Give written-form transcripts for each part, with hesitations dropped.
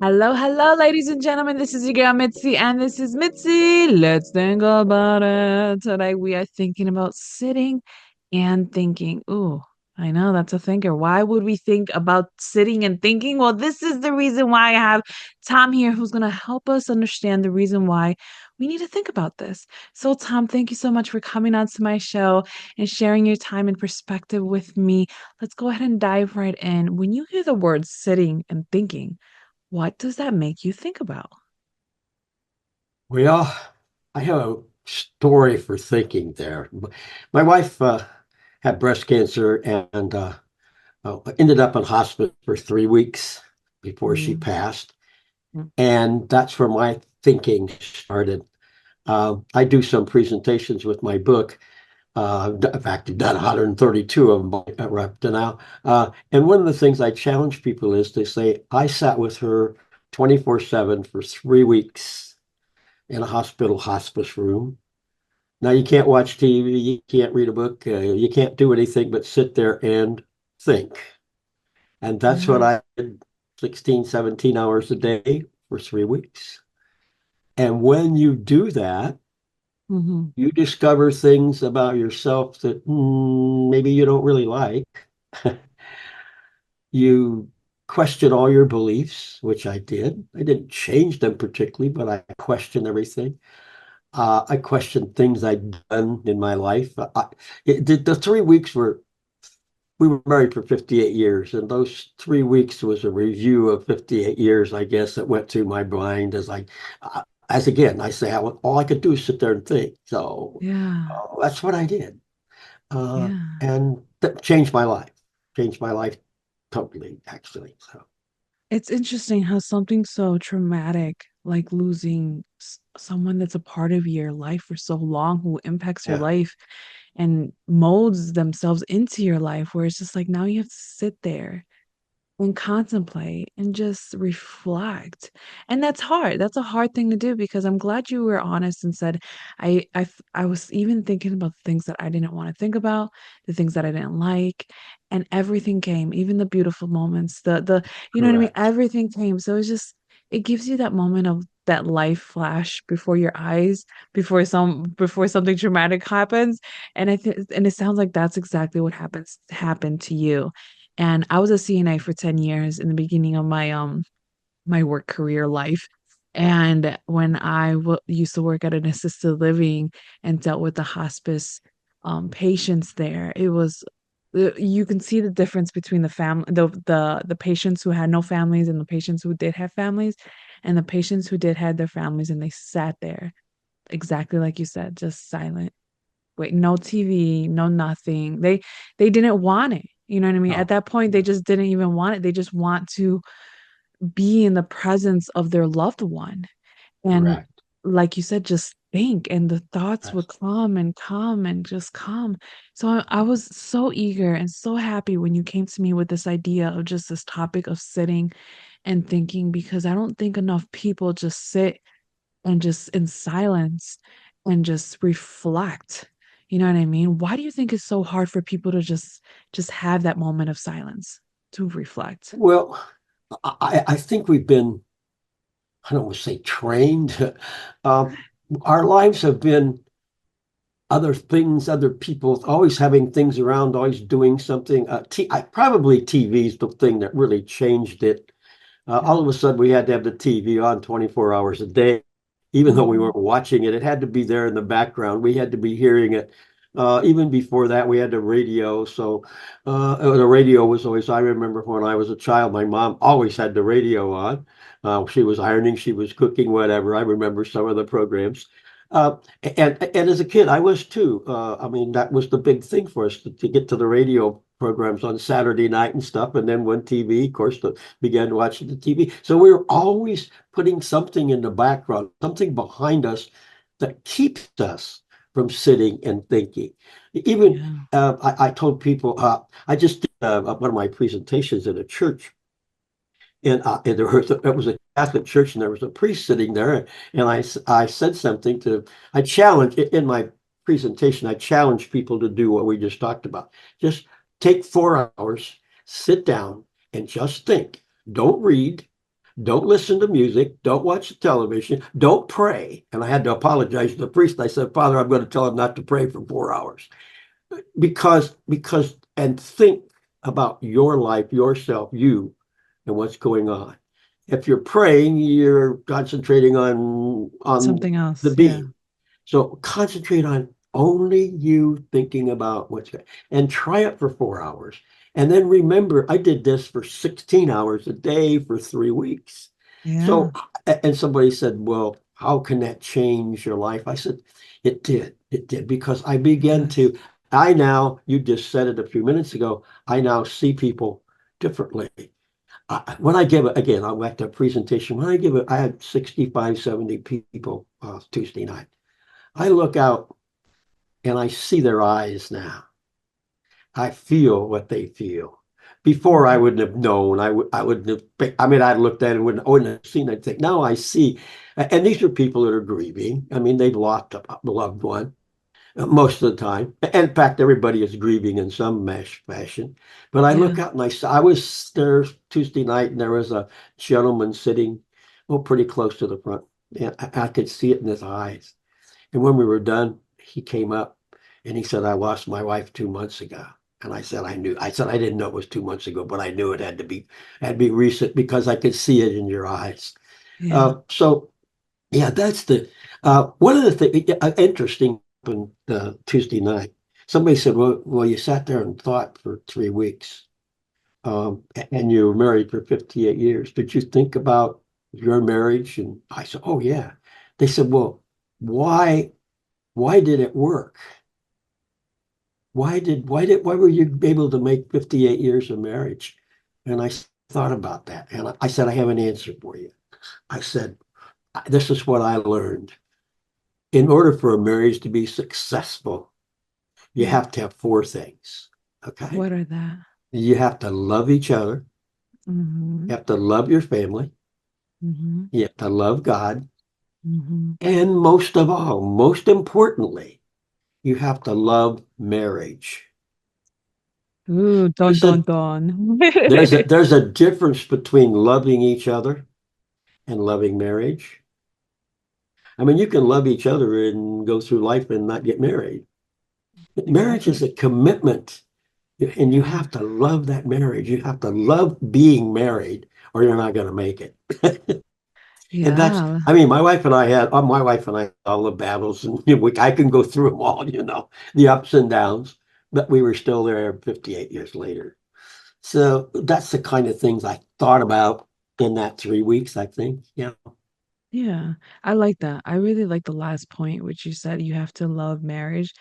Hello, hello, ladies and gentlemen. This is your girl Mitzi, and this is Mitzi. Let's think about it. Today we are thinking about sitting and thinking. Ooh, I know that's a thinker. Why would we think about sitting and thinking? Well, this is the reason why I have Tom here, who's going to help us understand the reason why we need to think about this. So, Tom, thank you so much for coming on to my show and sharing your time and perspective with me. Let's go ahead and dive right in. When you hear the words sitting and thinking, what does that make you think about? Well, I have a story for thinking there. My wife had breast cancer and ended up in hospice for 3 weeks before she Mm, passed. mm, And that's where my thinking started. I do some presentations with my book. In fact, I've done 132 of them up to now. And one of the things I challenge people is to say, I sat with her 24/7 for 3 weeks in a hospital hospice room. Now you can't watch TV, you can't read a book, you can't do anything but sit there and think. And that's what yeah. I did 16, 17 hours a day for 3 weeks. And when you do that, Hmm. you discover things about yourself that maybe you don't really like. You question all your beliefs, which I did. I didn't change them particularly, but I questioned everything. I questioned things I'd done in my life. The 3 weeks we were married for 58 years, and those 3 weeks was a review of 58 years, I guess, that went through my mind as again, I say, all I could do is sit there and think. So Yeah. that's what I did. Yeah. And that changed my life totally, actually. So, It's interesting how something so traumatic, like losing someone that's a part of your life for so long, who impacts your yeah, life and molds themselves into your life, where it's just like now you have to sit there and contemplate and just reflect. And that's hard. That's a hard thing to do because I'm glad you were honest and said I was even thinking about the things that I didn't want to think about, the things that I didn't like, and everything came, even the beautiful moments, the you know what I mean? correct. Everything came. So it's just it gives you that moment of that life flash before your eyes before something traumatic happens. And I think and it sounds like that's exactly what happened to you. And I was a CNA for 10 years in the beginning of my work career life. And when used to work at an assisted living and dealt with the hospice patients there, it was you can see the difference between the patients who had no families and the patients who did have families, and the patients who did have their families and they sat there exactly like you said, just silent. Wait, no TV, no nothing. They didn't want it. You know what I mean? At No, that point, they just didn't even want it. They just want to be in the presence of their loved one. And correct. like you said, just think, and the thoughts would That's, come and come and just come. So I was so eager and so happy when you came to me with this idea of just this topic of sitting and thinking, because I don't think enough people just sit and just in silence and just reflect. You know what I mean? Why do you think it's so hard for people to just have that moment of silence to reflect? well, I think we've been, I don't want to say trained. Um, our lives have been other things, other people, always having things around, always doing something. Probably TV is the thing that really changed it. All Yeah. of a sudden, we had to have the TV on 24 hours a day, even though we Hmm. weren't watching it. It had to be there in the background. We had to be hearing it. Even before that, we had the radio. So the radio was always, I remember when I was a child, my mom always had the radio on. She was ironing, she was cooking, whatever. I remember some of the programs. And as a kid, I was too. I mean, that was the big thing for us to get to the radio programs on Saturday night and stuff. And then when TV, of course, began watching the TV. So we were always putting something in the background, something behind us that keeps us from sitting and thinking. Even Yeah. I told people, I just did one of my presentations at a church, and it was a Catholic church, and there was a priest sitting there, and I said something I challenged in my presentation, I challenged people to do what we just talked about. Just take 4 hours, sit down, and just think. Don't read, Don't listen to music. Don't watch television. Don't pray. And I had to apologize to the priest. I said, Father, I'm going to tell him not to pray for 4 hours and think about your life, yourself, you, and what's going on. If you're praying, you're concentrating on Something the else. Yeah. being. So concentrate on only you thinking about what's going and try it for 4 hours. And then remember, I did this for 16 hours a day for 3 weeks. Yeah. So, and somebody said, well, how can that change your life? I said, it did. It did because I began Yes. to, you just said it a few minutes ago, I now see people differently. When I give it, again, I'll back to a presentation. When I give it, I had 65, 70 people Tuesday night. I look out and I see their eyes now. I feel what they feel. Before I Mhm. wouldn't have known. I wouldn't have. I mean, I'd looked at it and wouldn't have seen. I'd think now I see. And these are people that are grieving. I mean, they've lost a loved one most of the time. And in fact, everybody is grieving in some mesh fashion. But I Yeah. look out and I was there Tuesday night, and there was a gentleman sitting, oh, pretty close to the front. And I could see it in his eyes. And when we were done, he came up and he said, I lost my wife 2 months ago. And I said, I knew. I said, I didn't know it was 2 months ago, but I knew it had to be recent because I could see it in your eyes. Yeah. So yeah, that's one of the things interesting on Tuesday night. Somebody said, well, you sat there and thought for 3 weeks, and you were married for 58 years. Did you think about your marriage? And I said, oh yeah. They said, well, why why did it work? Why were you able to make 58 years of marriage? And I thought about that. And I said, I have an answer for you. I said, this is what I learned. In order for a marriage to be successful, you Yeah. have to have four things. Okay. What are that? You have to love each other. Mm-hmm. You have to love your family. Mm-hmm. You have to love God. Mm-hmm. And most of all, most importantly, you have to love marriage. Ooh, dun There's dun a dun. there's a difference between loving each other and loving marriage. I mean, you can love each other and go through life and not get married. But marriage is Exactly. a commitment, and you Yeah. have to love that marriage. You have to love being married, or you're not going to make it. And Yeah. I mean, my wife and I had all the battles, and I can go through them all, the ups and downs, but we were still there 58 years later. So that's the kind of things I thought about in that 3 weeks, I think. Yeah. Yeah. I like that. I really like the last point, which you said you have to love marriage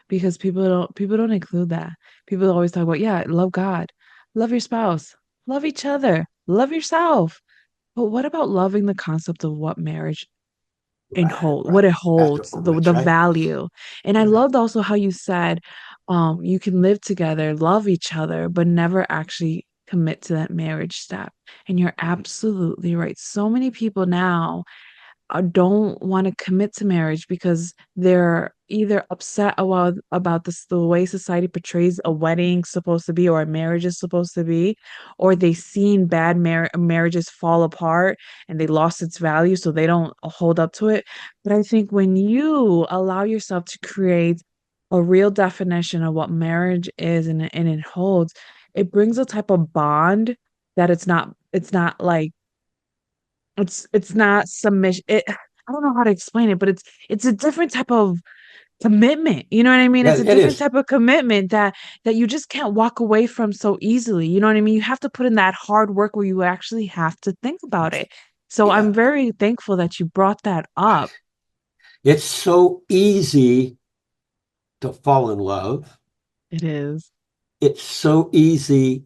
because people don't include that. People always talk about, yeah, love God, love your spouse, love each other, love yourself. But what about loving the concept of what marriage Right, what right. it holds, That's the right. value. And I Right. loved also how you said you can live together, love each other, but never actually commit to that marriage step. And you're absolutely right. So many people now don't want to commit to marriage because they're either upset about the way society portrays a wedding supposed to be or a marriage is supposed to be, or they've seen bad marriages fall apart and they lost its value, so they don't hold up to it. But I think when you allow yourself to create a real definition of what marriage is and it holds, it brings a type of bond that it's not like it's not submission. I don't know how to explain it, but it's a different type of commitment. You know what I mean? Yeah, It's a it different is. type of commitment that you just can't walk away from so easily. You know what I mean? You have to put in that hard work where you actually have to think about it. So I'm Yeah. very thankful that you brought that up. It's so easy to fall in love. It is. It's so easy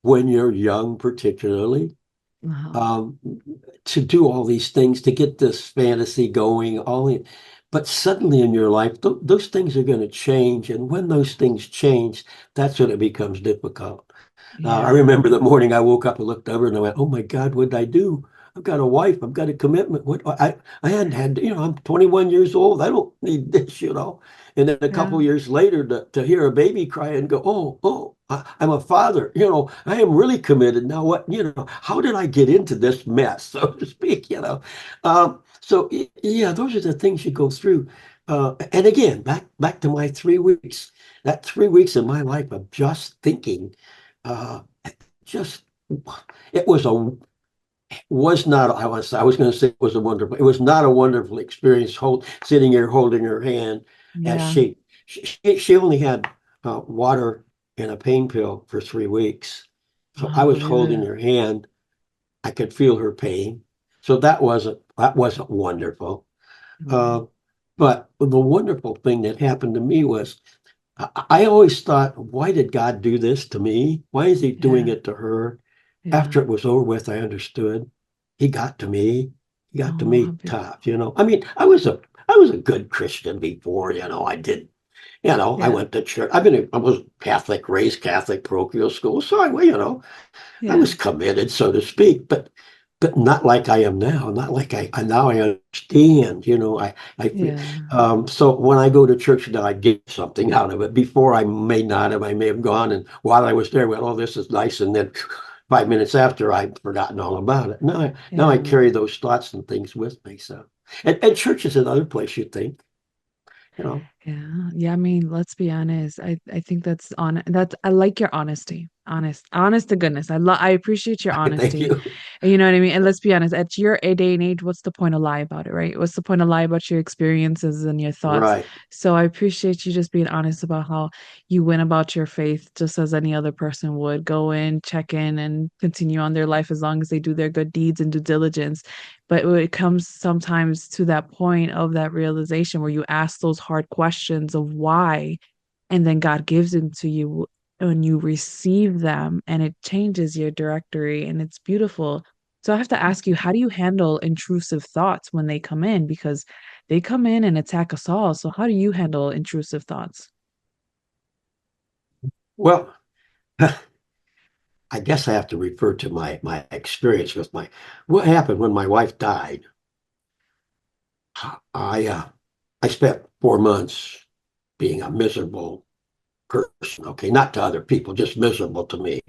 when you're young, particularly, Uh-huh. um, to do all these things, to get this fantasy going, but suddenly in your life, those things are going to change. And when those things change, that's when it becomes difficult. I Yeah. remember the morning I woke up and looked over and I went, oh my God, what did I do? I've got a wife, I've got a commitment. I hadn't had, I'm 21 years old. I don't need this. And then a couple Yeah. years later to hear a baby cry and go, oh, I'm a father, I am really committed. Now what, how did I get into this mess, so to speak? So yeah, those are the things you go through. And again, back to my 3 weeks, that 3 weeks in my life of just thinking, uh, just it was not I was going to say it was a wonderful it was not a wonderful experience sitting here holding her hand as Yeah. she only had water and a pain pill for 3 weeks, so Oh, I I was believe holding it. her hand. I could feel her pain, so that wasn't wonderful. Mm. uh, but the wonderful thing that happened to me was I always thought, why did God do this to me? Why is he doing Yeah. it to her? Yeah. After it was over with, I understood. He got to me. He got to Oh, how me beautiful. tough. I mean, I was a good Christian before, I did, I Yeah. went to church. I was Catholic, raised Catholic, parochial school. So I was Yeah. committed, so to speak, but not like I am now. Not like now I understand. Yeah. So when I go to church now, I get something out of it. Before I may not have. I may have gone, and while I was there, well, oh, this is nice, and then 5 minutes after, I'd forgotten all about it. Now I Yeah. carry those thoughts and things with me. So, and church is another place you think, you know. Yeah. Yeah. I mean, let's be honest. I think that's I like your honesty. Honest to goodness. I appreciate your Thank honesty. you. And you know what I mean? And let's be honest, at your day and age, what's the point of lie about it, right? What's the point of lie about your experiences and your thoughts? Right. So I appreciate you just being honest about how you went about your faith just as any other person would. Go in, check in, and continue on their life as long as they do their good deeds and due diligence. But when it comes sometimes to that point of that realization where you ask those hard questions of why, and then God gives them to you and you receive them, and it changes your directory, and it's beautiful. So I have to ask you, how do you handle intrusive thoughts when they come in? Because they come in and attack us all. So how do you handle intrusive thoughts? Well, I guess I have to refer to my experience with my what happened when my wife died. I uh, I spent 4 months being a miserable person. Okay, not to other people, just miserable to me.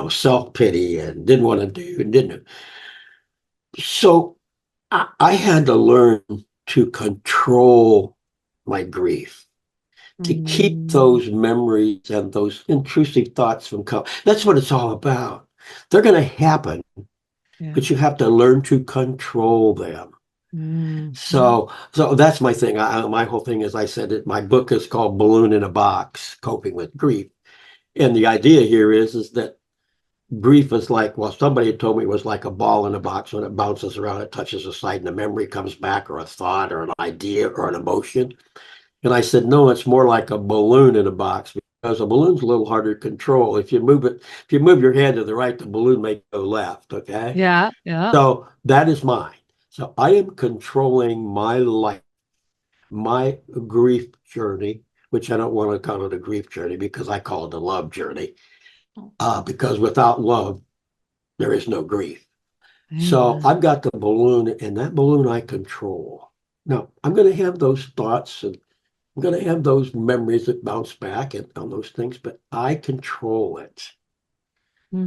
Self-pity and didn't want to do and didn't. So I had to learn to control my grief, to keep Mm, those memories and those intrusive thoughts from coming. That's what it's all about. They're going to happen, yeah. but you have to learn to control them. Mhm. So that's my thing. My whole thing, as I said, my book is called Balloon in a Box: Coping with Grief. And the idea here is that grief is like, well, somebody had told me it was like a ball in a box. When it bounces around, it touches a side and a memory comes back, or a thought or an idea or an emotion. And I said, no, it's more like a balloon in a box, because a balloon's a little harder to control. If you move your hand to the right, the balloon may go left. Okay. Yeah, yeah. So that is mine. So I am controlling my life, my grief journey, which I don't want to call it a grief journey because I call it a love journey. Because without love, there is no grief. So Amen. I've got the balloon, and that balloon I control. Now, I'm going to have those thoughts, and I'm going to have those memories that bounce back and on those things, but I control it.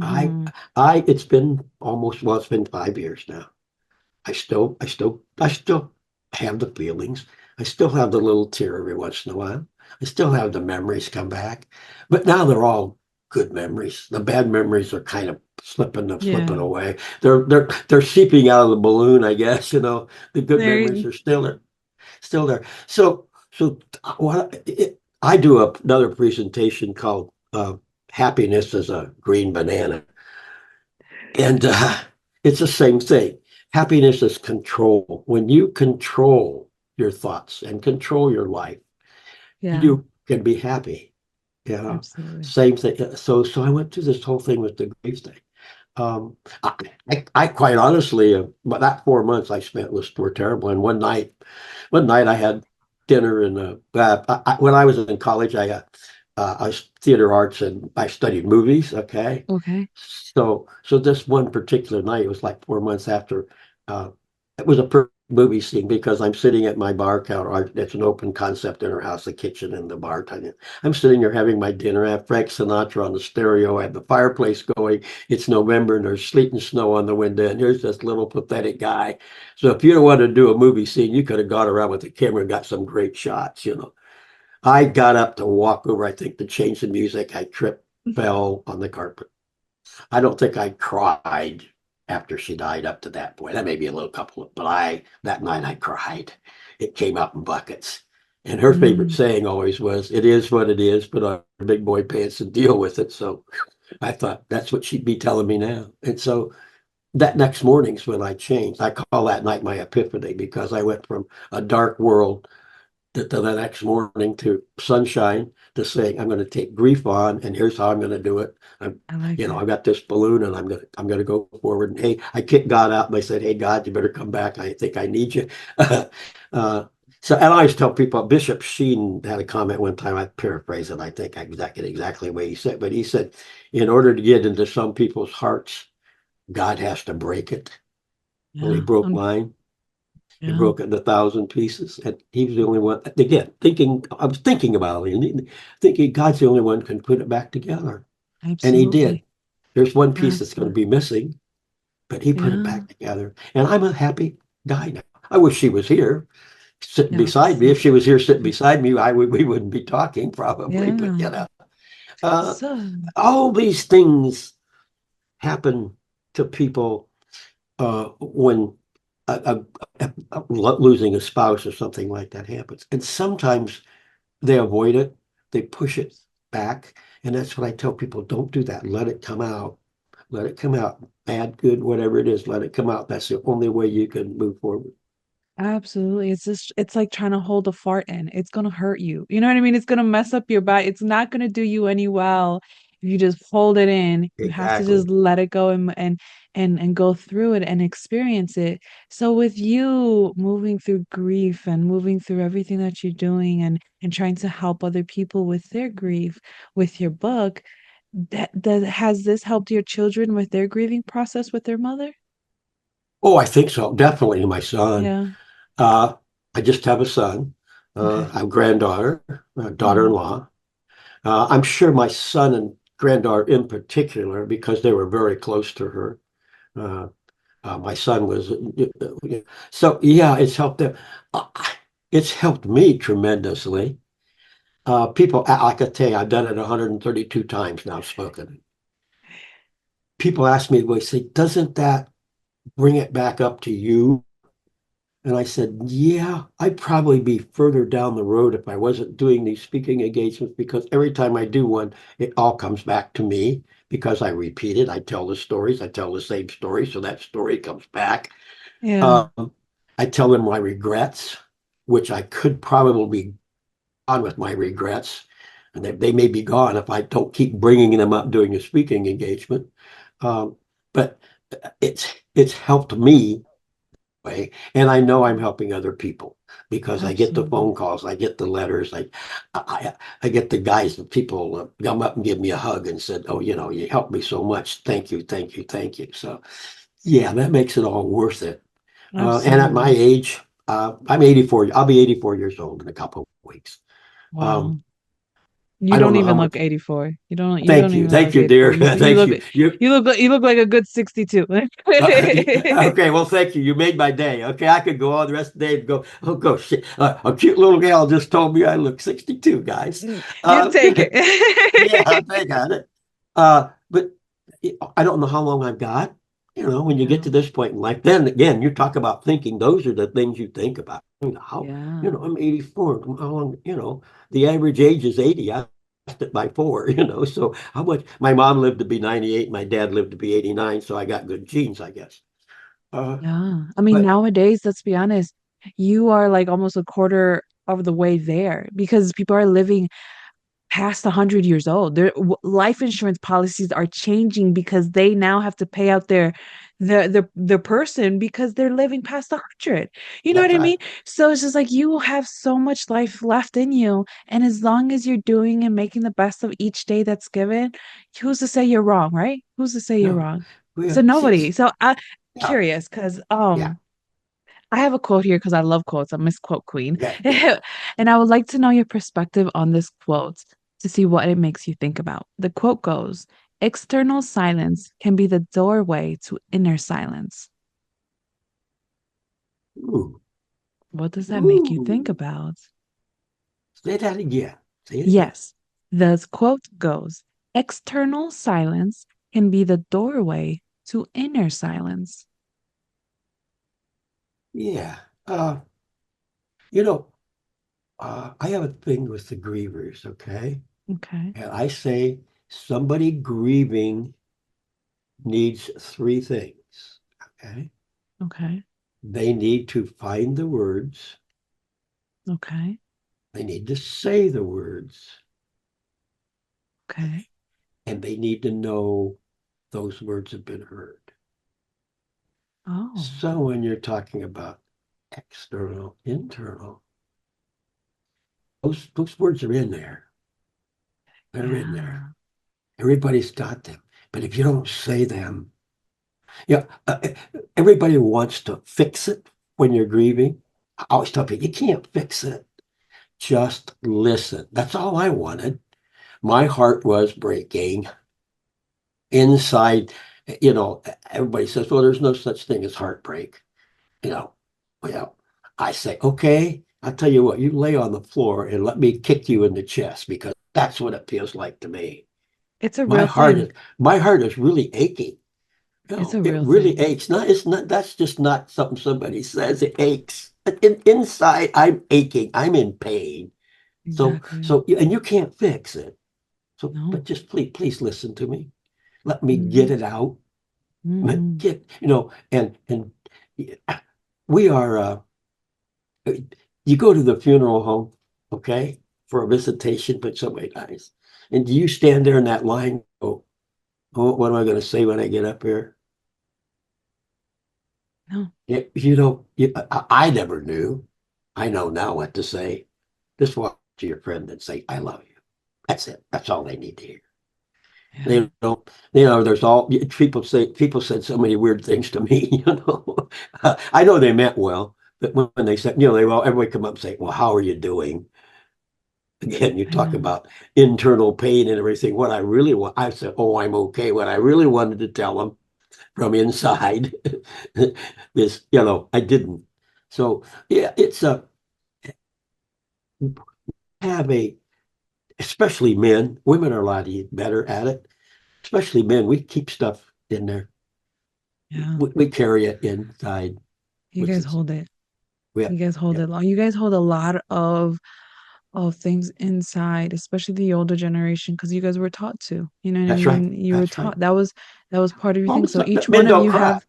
I, Hmm. it's been well, it's been 5 years now. I still have the feelings. I still have the little tear every once in a while. I still have the memories come back, but now they're all good memories. The bad memories are kind of slipping Yeah. away. They're seeping out of the balloon, I guess. The good memories There. are still there. So I do another presentation called "Happiness as a Green Banana," and it's the same thing. Happiness is control. When you control your thoughts and control your life, Yeah, you can be happy. absolutely. Same thing. So I went through this whole thing with the grief thing. Um, I, I quite honestly, but that 4 months I spent were terrible. And one night I had dinner, and when I was in college, I was theater arts and I studied movies. Okay. Okay. So this one particular night, it was like 4 months after, uh, it was a perfect movie scene because I'm sitting at my bar counter. It's an open concept in our house, the kitchen and the bar. I'm sitting there having my dinner. I have Frank Sinatra on the stereo. I have the fireplace going. It's November and there's sleet and snow on the window. And here's this little pathetic guy. So if you wanted to do a movie scene, you could have gone around with the camera and got some great shots. I got up to walk over, I think, to change the music. I tripped, fell on the carpet. I don't think I cried after she died up to that point. That may be a little couple, but that night I cried. It came out in buckets. And her favorite Mm, saying always was, "It is what it is, put on your big boy pants and deal with it." So I thought that's what she'd be telling me now. And so that next morning's when I changed. I call that night my epiphany because I went from a dark world the next morning to sunshine to saying I'm going to take grief on and here's how I'm going to do it. I like it. I've got this balloon and I'm going to go forward. And hey, I kicked God out and I said, "Hey God, you better come back. I think I need you." uh, so and I always tell people, Bishop Sheen had a comment one time. I paraphrase it. I think exactly the way he said, but he said, in order to get into some people's hearts, God has to break it. Well, he Yeah. broke mine. He Yeah. broke it into 1,000 pieces, and he was the only one. Again, thinking I was thinking about it, and thinking God's the only one who can put it back together, and He did. Absolutely. There's one piece that's going to Absolutely. be missing, but He put it Yeah. back together, and I'm a happy guy now. I wish she was here sitting Yeah. beside me. If she was here sitting beside me, I would we wouldn't be talking probably. But Yeah. uh, So, all these things happen to people when losing a spouse or something like that happens. And sometimes they avoid it, they push it back. And that's what I tell people, don't do that. Let it come out. Let it come out. Bad, good, whatever it is, let it come out. That's the only way you can move forward. absolutely. It's like trying to hold a fart in. It's gonna hurt you. You know what I mean? It's gonna mess up your body. It's not gonna do you any well if you just hold it in. You have to Exactly. just let it go and go through it and experience it. So with you moving through grief and moving through everything that you're doing and trying to help other people with their grief with your book, that has this helped your children with their grieving process with their mother? Oh, I think so. Definitely my son. Yeah. Uh, I just have a son. Okay. I have a granddaughter, a Oh, daughter-in-law. I'm sure my son and granddaughter in particular, because they were very close to her. Uh, my son was, so yeah, it's helped them. Uh, it's helped me tremendously. People, like I tell you, I've done it 132 times now, spoken. People ask me, they say, doesn't that bring it back up to you? And I said, yeah, I'd probably be further down the road if I wasn't doing these speaking engagements because every time I do one, it all comes back to me because I repeat it. I tell the stories, I tell the same story, so that story comes back. yeah. Um, I tell them my regrets, which I could probably be on with my regrets, and they may be gone if I don't keep bringing them up doing a speaking engagement. Um, but it's helped me way. And I know I'm helping other people because I get the Absolutely. phone calls, I get the letters, I, I get the guys, the people come up and give me a hug and said, "Oh, you helped me so much. Thank you, thank you, thank you." So yeah, that makes it all worth it. And at my Absolutely. age, I'm 84. I'll be 84 years old in a couple of weeks. Um, Wow. You I don't don't know how even look much. 84. You don't even Thank look you, 84. dear. Thank you. You look like a good 62. Okay, well, thank you. You made my day. Okay, I could go on the rest of the day and go, oh, go shit. A cute little gal just told me I look 62, guys. You Uh, take it. yeah, they got it. But I don't know how long I've got. When you get Yeah. to this point in life, then again, you talk about thinking. Those are the things you think about. Yeah. I'm 84. How long, the average age is 80. I passed it by four, so how much? My mom lived to be 98. My dad lived to be 89. So I got good genes, I guess. Uh, Yeah. I mean, but nowadays, let's be honest, you are like almost a quarter of the way there because people are living past 100 years old. Life insurance policies are changing because they now have to pay out the person because they're living past 100. You know That's what I right. mean? So it's just like you have so much life left in you, and as long as you're doing and making the best of each day that's given, who's to say you're wrong, right? Who's to say you're No, wrong? we So see, nobody. So I yeah, curious because yeah, I have a quote here because I love quotes. I'm Miss Quote Queen. yeah, yeah. And I would like to know your perspective on this quote to see what it makes you think about. The quote goes, external silence can be the doorway to inner silence. Ooh, What does that make you think ooh. about? Say that again. Say it again. Yes, the quote goes, external silence can be the doorway to inner silence. Yeah. You know, I have a thing with the grievers, okay? Okay, And I say somebody grieving needs three things, okay? okay, They need to find the words, okay, they need to say the words, okay. and they need to know those words have been heard. Oh, So when you're talking about external, internal, those words are in there. They're in there. yeah. Everybody's got them. But if you don't say them, yeah, everybody wants to fix it when you're grieving. I always tell people, you can't fix it. Just listen. That's all I wanted. My heart was breaking inside. You know, everybody says, well, there's no such thing as heartbreak. You know, well, I say, okay, I'll tell you what, you lay on the floor and let me kick you in the chest because that's what it feels like to me. It's a My real heart is thing. my heart is really aching. It's No, a it real really thing. aches. Not, it's not, that's just not something somebody says. It aches. Inside, I'm aching. I'm in pain. Exactly. And you can't fix it. So, No. but just please listen to me. Let me get Hmm. it out. Hmm. And we are, you go to the funeral home, okay, for a visitation, but somebody dies. And do you stand there in that line? Oh, what am I going to say when I get up here? No. You know, I never knew. I know now what to say. Just walk to your friend and say, I love you. That's it. That's all they need to hear. Yeah. They don't, there's people said so many weird things to me, I know they meant well, but when they said, everybody come up and say, well, how are you doing? Again, you I talk know. about internal pain and everything. What I really want, I said, oh, I'm okay. What I really wanted to tell them from inside is, I didn't. So yeah, it's a have a especially men. Women are a lot better at it. Especially men, we keep stuff in there. Yeah. We carry it inside You with guys us. hold it. Yeah, You guys hold yeah, it long. You guys hold a lot of things inside, especially the older generation, because you guys were taught to. You know what I that's right. mean? You were That's right. taught that was part of your Well, thing. So each men one of don't you cry. have.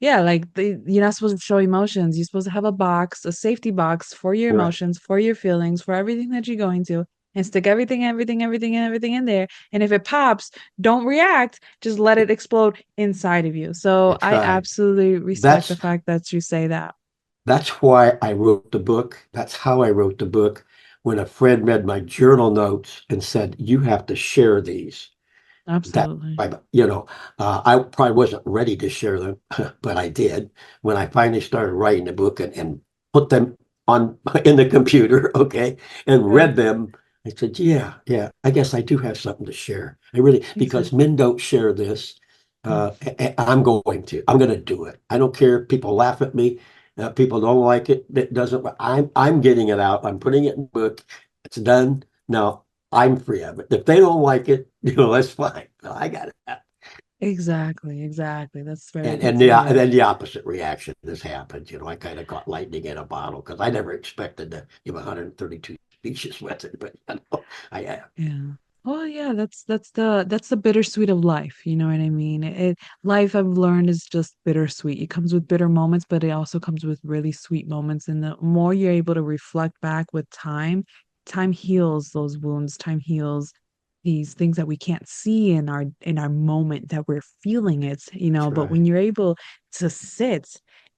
Yeah, like you're not supposed to show emotions. You're supposed to have a box, a safety box for your Right. emotions, for your feelings, for everything that you're going to, and stick everything in there. And if it pops, don't react. Just let it explode inside of you. So That's I right. absolutely respect the That's fact that you say that. that's why I wrote the book. That's how I wrote the book. When a friend read my journal notes and said, "You have to share these." That Absolutely. I probably wasn't ready to share them, but I did when I finally started writing the book and put them on in the computer, okay, and Right. read them. I said, yeah, yeah, I guess I do have something to share. I really, because Exactly. men don't share this. No. I'm going to do it. I don't care if people laugh at me. People don't like it. That doesn't, I'm getting it out. I'm putting it in the book. It's done. Now I'm free of it. If they don't like it, that's fine. No, I got it. Exactly. Exactly. That's very And good and to the and hear. then the opposite reaction has happened. I kind of caught lightning in a bottle because I never expected to give 132 speeches with it, but I have. Yeah. Well, yeah, that's the bittersweet of life. You know what I mean? Life I've learned is just bittersweet. It comes with bitter moments, but it also comes with really sweet moments. And the more you're able to reflect back with time, time heals those wounds. Time heals. these things that we can't see in our moment that we're feeling it, That's but when right. you're able to sit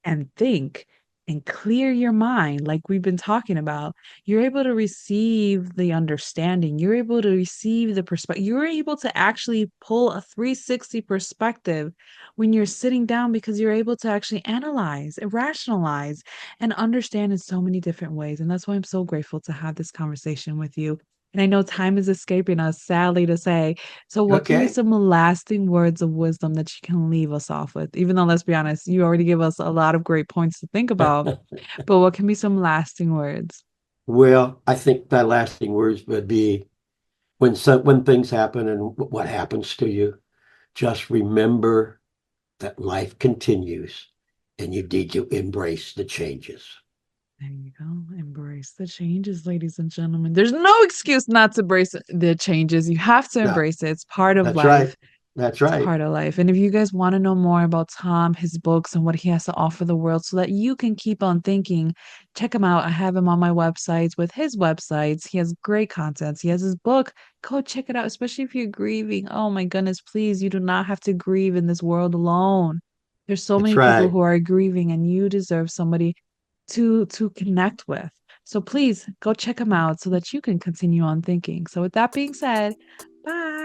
and think and clear your mind like we've been talking about, you're able to receive the understanding, you're able to receive the perspective, you're able to actually pull a 360 perspective when you're sitting down because you're able to actually analyze and rationalize and understand in so many different ways. And that's why I'm so grateful to have this conversation with you. And I know time is escaping us, sadly to say. So, what can be Okay. some lasting words of wisdom that you can leave us off with? Even though, let's be honest, you already give us a lot of great points to think about, but what can be some lasting words? Well, I think that lasting words would be when things happen and what happens to you, just remember that life continues and you need to embrace the changes. There you go. Embrace the changes, ladies and gentlemen. There's no excuse not to embrace the changes. You have to No, embrace it. It's part of that's right. life. That's It's right. part of life. And if you guys want to know more about Tom, his books, and what he has to offer the world so that you can keep on thinking, check him out. I have him on my websites with his websites. He has great content. He has his book. Go check it out, especially if you're grieving. Oh my goodness, please, you do not have to grieve in this world alone. There's so That's many people right. who are grieving, and you deserve somebody to connect with. So please go check him out so that you can continue on thinking. So with that being said, bye.